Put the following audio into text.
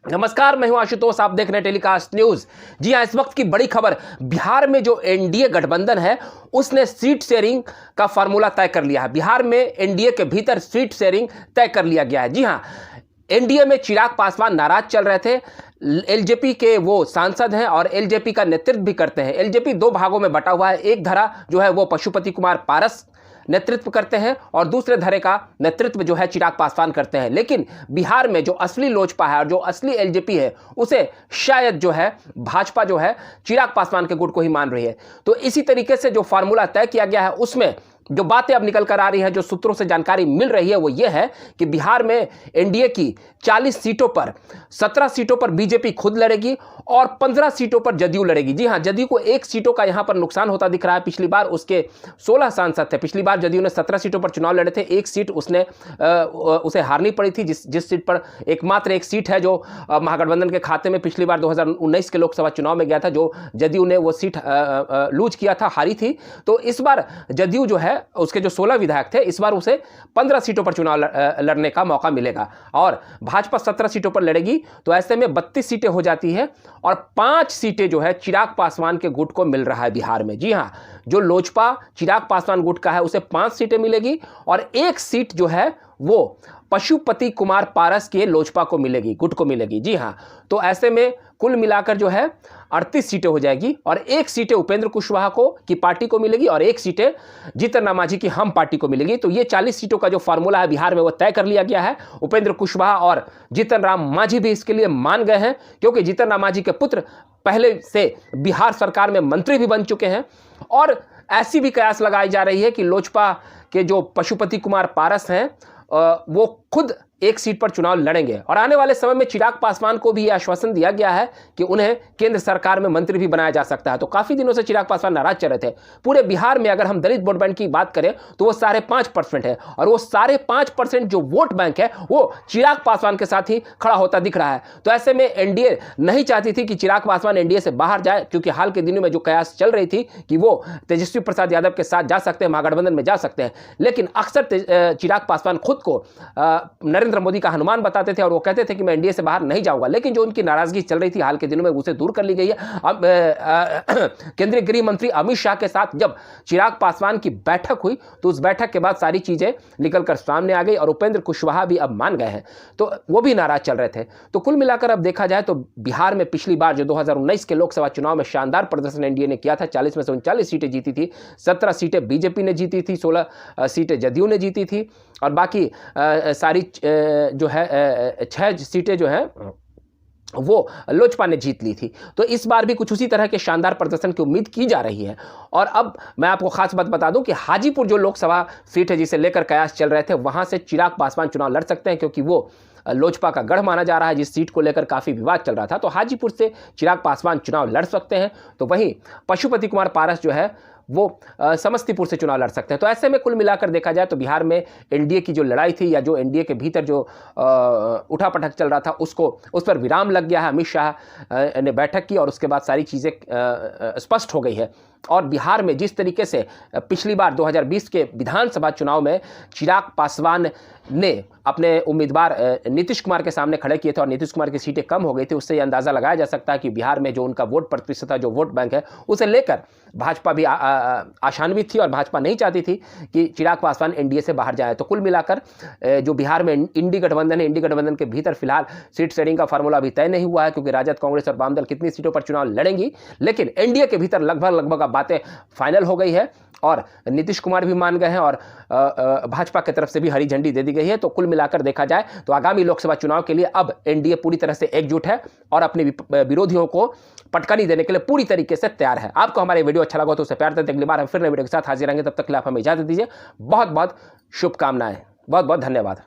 नमस्कार, मैं हूं आशुतोष। आप देख रहे हैं टेलीकास्ट न्यूज। जी हां, इस वक्त की बड़ी खबर, बिहार में जो एनडीए गठबंधन है उसने सीट शेयरिंग का फार्मूला तय कर लिया है। बिहार में एनडीए के भीतर सीट शेयरिंग तय कर लिया गया है। जी हां, एनडीए में चिराग पासवान नाराज चल रहे थे। एलजेपी के वो सांसद हैं और एलजेपी का नेतृत्व भी करते हैं। एलजेपी दो भागों में बटा हुआ है। एक धड़ा जो है वो पशुपति कुमार पारस नेतृत्व करते हैं और दूसरे धड़े का नेतृत्व जो है चिराग पासवान करते हैं। लेकिन बिहार में जो असली लोजपा है और जो असली एलजेपी है उसे शायद जो है भाजपा जो है चिराग पासवान के गुट को ही मान रही है। तो इसी तरीके से जो फार्मूला तय किया गया है उसमें जो बातें अब निकल कर आ रही है, जो सूत्रों से जानकारी मिल रही है वो ये है कि बिहार में एनडीए की 40 सीटों पर 17 सीटों पर बीजेपी खुद लड़ेगी और 15 सीटों पर जदयू लड़ेगी। जी हां, जदयू को एक सीटों का यहां पर नुकसान होता दिख रहा है। पिछली बार उसके 16 सांसद थे। पिछली बार जदयू ने 17 सीटों पर चुनाव लड़े थे। एक सीट उसे हारनी पड़ी थी, जिस सीट पर एकमात्र एक सीट है जो महागठबंधन के खाते में पिछली बार 2019 के लोकसभा चुनाव में गया था, जो जदयू ने वो सीट लूज किया था, हारी थी। तो इस बार जदयू जो है उसके जो 16 विधायक थे, इस बार उसे 15 सीटों पर चुनाव लड़ने का मौका मिलेगा और भाजपा 17 सीटों पर लड़ेगी। तो ऐसे में 32 सीटें हो जाती है और 5 सीटें जो है चिराग पासवान के गुट को मिल रहा है बिहार में। जी हां, जो लोजपा चिराग पासवान गुट का है उसे 5 सीटें मिलेगी और एक सीट जो है वो पशुपति कुमार पारस के लोजपा को मिलेगी, गुट को मिलेगी। जी हां, तो ऐसे में कुल मिलाकर जो है 38 सीटें हो जाएगी और एक सीटें उपेंद्र कुशवाहा को की पार्टी को मिलेगी और एक सीटें जीतन राम मांझी की हम पार्टी को मिलेगी। तो ये 40 सीटों का जो फार्मूला है बिहार में वो तय कर लिया गया है। उपेंद्र कुशवाहा और जीतन राम मांझी भी इसके लिए मान गए हैं, क्योंकि जीतन राम मांझी के पुत्र पहले से बिहार सरकार में मंत्री भी बन चुके हैं। और ऐसी भी कयास लगाई जा रही है कि लोजपा के जो पशुपति कुमार पारस हैं वो खुद एक सीट पर चुनाव लड़ेंगे और आने वाले समय में चिराग पासवान को भी यह आश्वासन दिया गया है कि उन्हें केंद्र सरकार में मंत्री भी बनाया जा सकता है। तो काफी दिनों से चिराग पासवान नाराज चल रहे थे। पूरे बिहार में अगर हम दलित वोट बैंक की बात करें तो वो 5.5% है और वो 5.5% जो वोट बैंक है वो चिराग पासवान के साथ ही खड़ा होता दिख रहा है। तो ऐसे में एनडीए नहीं चाहती थी कि चिराग पासवान एनडीए से बाहर जाए, क्योंकि हाल के दिनों में जो कयास चल रही थी कि वो तेजस्वी प्रसाद यादव के साथ जा सकते हैं, महागठबंधन में जा सकते हैं। लेकिन अक्सर चिराग पासवान खुद को नरेंद्र मोदी का हनुमान बताते थे और वो कहते थे कि मैं एनडीए से बाहर नहीं जाऊंगा। लेकिन जो उनकी नाराजगी चल रही थी हाल के दिनों में उसे दूर कर ली गई है। अब केंद्रीय गृह मंत्री अमित शाह के साथ जब चिराग पासवान की बैठक हुई तो उस बैठक के बाद सारी चीजें निकलकर सामने आ गई और उपेंद्र कुशवाहा भी अब मान गए हैं, तो वो भी नाराज चल रहे थे। तो कुल मिलाकर अब देखा जाए तो बिहार में पिछली बार जो 2019 के लोकसभा चुनाव में शानदार प्रदर्शन एनडीए ने किया था, 40 में से 39 सीटें जीती थी, 17 सीटें बीजेपी ने जीती थी, 16 सीटें जदयू ने जीती थी और बाकी सारी जो है 6 सीटें जो है वो लोजपा ने जीत ली थी। तो इस बार भी कुछ उसी तरह के शानदार प्रदर्शन की उम्मीद की जा रही है। और अब मैं आपको खास बात बता दूं कि हाजीपुर जो लोकसभा सीट है जिसे लेकर कयास चल रहे थे, वहां से चिराग पासवान चुनाव लड़ सकते हैं, क्योंकि वो लोजपा का गढ़ माना जा रहा है। जिस सीट को लेकर काफी विवाद चल रहा था, तो हाजीपुर से चिराग पासवान चुनाव लड़ सकते हैं। तो वहीं पशुपति कुमार पारस जो है वो समस्तीपुर से चुनाव लड़ सकते हैं। तो ऐसे में कुल मिलाकर देखा जाए तो बिहार में एनडीए की जो लड़ाई थी या जो एनडीए के भीतर जो उठापटक चल रहा था उस पर विराम लग गया है। अमित शाह ने बैठक की और उसके बाद सारी चीज़ें स्पष्ट हो गई है। और बिहार में जिस तरीके से पिछली बार 2020 के विधानसभा चुनाव में चिराग पासवान ने अपने उम्मीदवार नीतीश कुमार के सामने खड़े किए थे और नीतीश कुमार की सीटें कम हो गई थी, उससे यह अंदाजा लगाया जा सकता है कि बिहार में जो उनका वोट प्रतिशत है, जो वोट बैंक है, उसे लेकर भाजपा भी आशान्वित थी और भाजपा नहीं चाहती थी कि चिराग पासवान एनडीए से बाहर जाए। तो कुल मिलाकर जो बिहार में इंडी गठबंधन है, इंडी गठबंधन के भीतर फिलहाल सीट शेयरिंग का फार्मूला अभी तय नहीं हुआ है, क्योंकि राजद, कांग्रेस और वामदल कितनी सीटों पर चुनाव लड़ेंगी। लेकिन एनडीए के भीतर लगभग अब बातें फाइनल हो गई है और नीतीश कुमार भी मान गए हैं और भाजपा की तरफ से भी हरी झंडी दे दी गई है। तो कुल मिलाकर देखा जाए तो आगामी लोकसभा चुनाव के लिए अब एनडीए पूरी तरह से एकजुट है और अपने विरोधियों को पटकनी देने के लिए पूरी तरीके से तैयार है। आपको हमारे वीडियो अच्छा लगा तो उसे प्यार दें। अगली बार हम फिर नए वीडियो के साथ हाजिर रहेंगे, तब तक के लिए आप हमें इजाजत दीजिए। बहुत बहुत शुभकामनाएं, बहुत बहुत धन्यवाद।